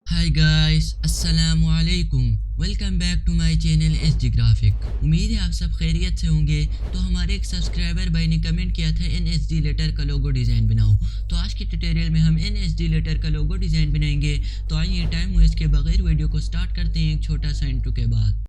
हाय guys, अस्सलाम वालेकुम। Welcome back to my channel SD graphic. उम्मीद है आप सब खैरियत से होंगे। तो हमारे एक सब्सक्राइबर भाई ने कमेंट किया था एनएसडी लेटर का लोगो डिज़ाइन बनाओ। तो आज के ट्यूटोरियल में हम एनएसडी लेटर का लोगो डिज़ाइन बनाएंगे। तो आइए टाइम वेस्ट के बगैर वीडियो को स्टार्ट करते हैं एक छोटा सा इंट्रो के बाद।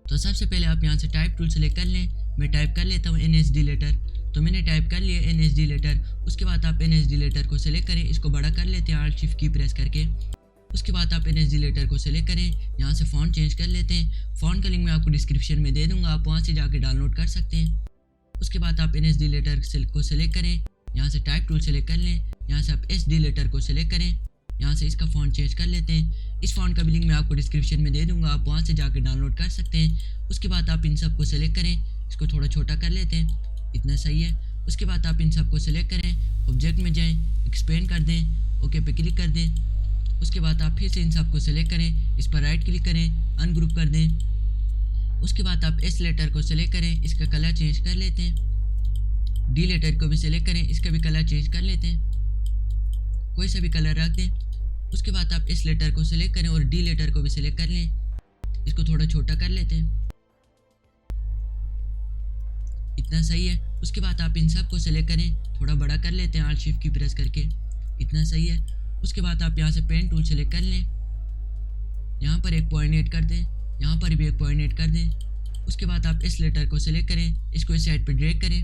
तो सबसे पहले आप यहाँ से टाइप टूल सेलेक्ट कर लें। मैं टाइप कर लेता हूँ एनएसडी लेटर। तो मैंने टाइप कर लिया एनएसडी लेटर। उसके बाद आप एनएसडी लेटर को सिलेक्ट करें, इसको बड़ा कर लेते हैं Alt Shift की प्रेस करके। उसके बाद आप एनएसडी लेटर को सिलेक्ट करें, यहाँ से फ़ॉन्ट चेंज कर लेते हैं। फ़ॉन्ट का लिंक मैं आपको डिस्क्रिप्शन में दे दूँगा, आप वहाँ से जाके डाउनलोड कर सकते हैं। उसके बाद आप एनएसडी लेटर को सिलेक्ट करें, यहाँ से टाइप टूल सेलेक्ट कर लें। यहाँ से आप एसडी लेटर को सिलेक्ट करें, यहाँ से इसका फ़ॉन्ट चेंज कर लेते हैं। इस फ़ॉन्ट का भी लिंक मैं आपको डिस्क्रिप्शन में दे दूँगा, आप वहाँ से जाके डाउनलोड कर सकते हैं। उसके बाद आप इन सब को सिलेक्ट करें, इसको थोड़ा छोटा कर लेते हैं, इतना सही है। उसके बाद आप इन सब को सिलेक्ट करें, ऑब्जेक्ट में जाएं, एक्सपेंड कर दें, ओके पे क्लिक कर दें। उसके बाद आप फिर से इन सब को सिलेक्ट करें, इस पर राइट क्लिक करें, अनग्रुप कर दें। उसके बाद आप एस लेटर को सिलेक्ट करें, इसका कलर चेंज कर लेते हैं। डी लेटर को भी सिलेक्ट करें, इसका भी कलर चेंज कर लेते हैं, कोई सा भी कलर रख दें। उसके बाद आप एस लेटर को सिलेक्ट करें और डी लेटर को भी सिलेक्ट कर लें, इसको थोड़ा छोटा कर लेते हैं, इतना सही है। उसके बाद आप इन सब को सिलेक्ट करें, थोड़ा बड़ा कर लेते हैं Alt Shift की प्रेस करके, इतना सही है। उसके बाद आप यहाँ से पेन टूल सेलेक्ट कर लें, यहाँ पर एक पॉइंट ऐड कर दें, यहाँ पर भी एक पॉइंट ऐड कर दें। उसके बाद आप इस लेटर को सिलेक्ट करें, इसको इस साइड पर ड्रैग करें,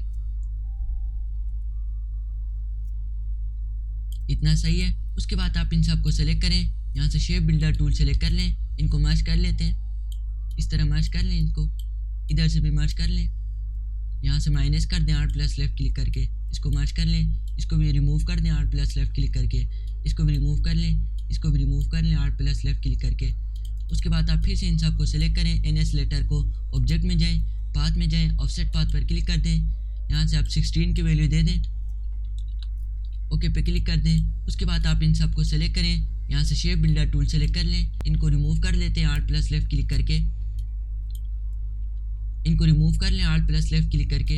इतना सही है। उसके बाद आप इन सब को सिलेक्ट करें, यहाँ से शेप बिल्डर टूल सेलेक्ट कर लें, इनको मर्ज कर लेते हैं, इस तरह मर्ज कर लें, इनको इधर से भी मर्ज कर लें। यहाँ से माइनस कर दें Alt+ लेफ्ट क्लिक करके, इसको मर्ज कर लें। इसको भी रिमूव कर दें Alt+ लेफ्ट क्लिक करके, इसको भी रिमूव कर लें, इसको भी रिमूव कर लें Alt+ लेफ्ट क्लिक करके। उसके बाद आप फिर से इन सब को सिलेक्ट करें, एनएस लेटर को, ऑब्जेक्ट में जाएं, पाथ में जाएं, ऑफसेट पाथ पर क्लिक कर दें। यहाँ से आप 16 की वैल्यू दे दें, ओके पे क्लिक कर दें। उसके बाद आप इन सब को सिलेक्ट करें, यहाँ से शेप बिल्डर टूल सेलेक्ट कर लें, इनको रिमूव कर लेते हैं Alt+ लेफ्ट क्लिक करके, इनको रिमूव कर लें Alt+ लेफ्ट क्लिक करके।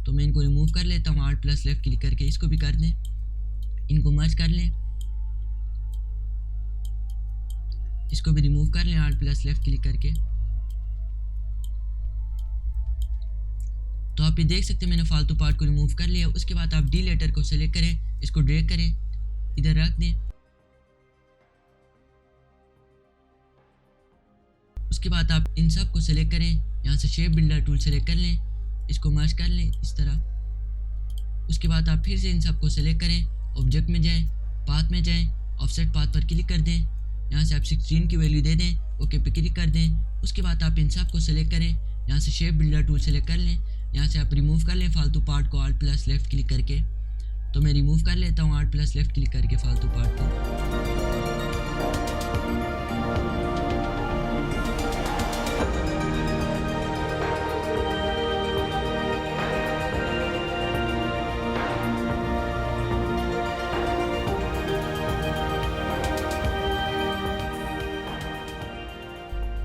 तो मैं इनको रिमूव कर लेता हूँ Alt+ लेफ्ट क्लिक करके, इसको भी कर दें, इनको मर्ज कर लें, इसको भी रिमूव कर लें Alt+ लेफ्ट क्लिक करके। तो आप ये देख सकते हैं मैंने फालतू पार्ट को रिमूव कर लिया। उसके बाद आप डी लेटर को सिलेक्ट करें, इसको ड्रैग करें, इधर रख दें। उसके बाद आप इन सब को सिलेक्ट करें, यहाँ से शेप बिल्डर टूल सेलेक्ट कर लें, इसको मर्ज कर लें इस तरह। उसके बाद आप फिर से इन सब को सिलेक्ट करें, ऑब्जेक्ट में जाएं, पाथ में जाएं, ऑफसेट पाथ पर क्लिक कर दें। यहाँ से आप 16 की वैल्यू दे दें, ओके पे क्लिक कर दें। उसके बाद आप इन सब को सिलेक्ट करें, यहाँ से शेप बिल्डर टूल सेलेक्ट कर लें, यहाँ से आप रिमूव कर लें फालतू पार्ट को Alt+ लेफ्ट क्लिक करके। तो मैं रिमूव कर लेता हूँ Alt+ लेफ्ट क्लिक करके फालतू पार्ट को।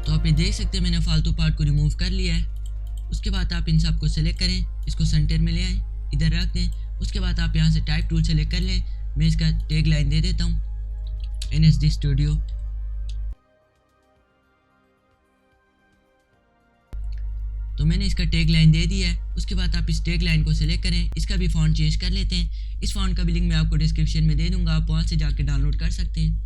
तो आप ये देख सकते हैं मैंने फालतू पार्ट को रिमूव कर लिया है। उसके बाद आप इन सब को सिलेक्ट करें, इसको सेंटर में ले आएँ, इधर रख दें। उसके बाद आप यहाँ से टाइप टूल सेलेक्ट कर लें, मैं इसका टैग लाइन दे देता हूँ NSD स्टूडियो। तो मैंने इसका टैग लाइन दे दिया है। उसके बाद आप इस टैग लाइन को सिलेक्ट करें, इसका भी फ़ॉन्ट चेंज कर लेते हैं। इस फ़ॉन्ट का भी लिंक मैं आपको डिस्क्रिप्शन में दे दूँगा, आप वहाँ से जाके डाउनलोड कर सकते हैं।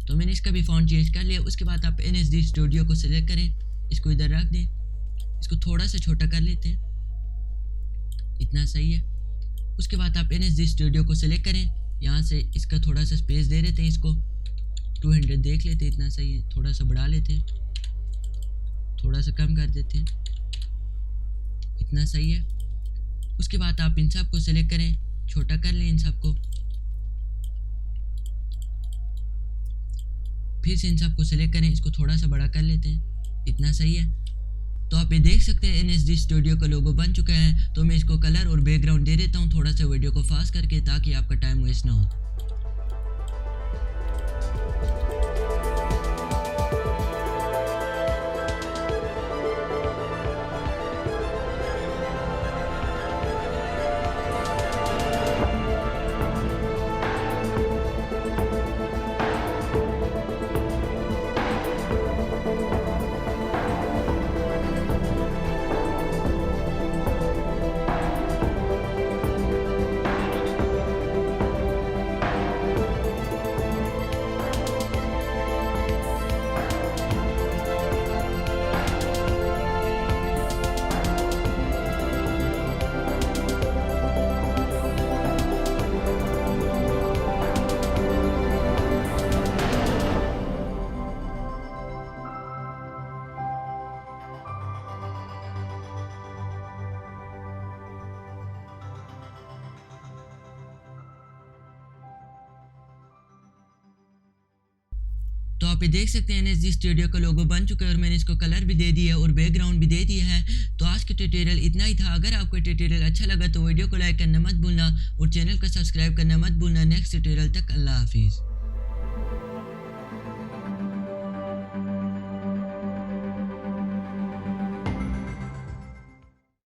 तो मैंने इसका भी फ़ॉन्ट चेंज कर लिया। उसके बाद आप NSD स्टूडियो को सिलेक्ट करें, इसको इधर रख दें, इसको थोड़ा सा छोटा कर लेते हैं, इतना सही है। उसके बाद आप NSD स्टूडियो को सिलेक्ट करें, यहाँ से इसका थोड़ा सा स्पेस दे देते हैं, इसको 200 देख लेते हैं, इतना सही है। थोड़ा सा बढ़ा लेते हैं, थोड़ा सा कम कर देते हैं, इतना सही है। उसके बाद आप इन सब को सिलेक्ट करें, छोटा कर लें इन सब को, फिर से इन सब को सिलेक्ट करें, इसको थोड़ा सा बड़ा कर लेते हैं, इतना सही है। तो आप ये देख सकते हैं NSD स्टूडियो का लोगो बन चुका है। तो मैं इसको कलर और बैकग्राउंड दे देता हूँ थोड़ा सा वीडियो को फास्ट करके, ताकि आपका टाइम वेस्ट ना हो। यहाँ पे देख सकते हैं NSD स्टूडियो का लोगो बन चुका है और मैंने इसको कलर भी दे दिया है और बैकग्राउंड भी दे दिया है। तो आज के ट्यूटोरियल इतना ही था। अगर आपको ट्यूटोरियल अच्छा लगा तो वीडियो को लाइक करना मत भूलना और चैनल को सब्सक्राइब करना मत भूलना। नेक्स्ट ट्यूटोरियल तक अल्लाह हाफिज़।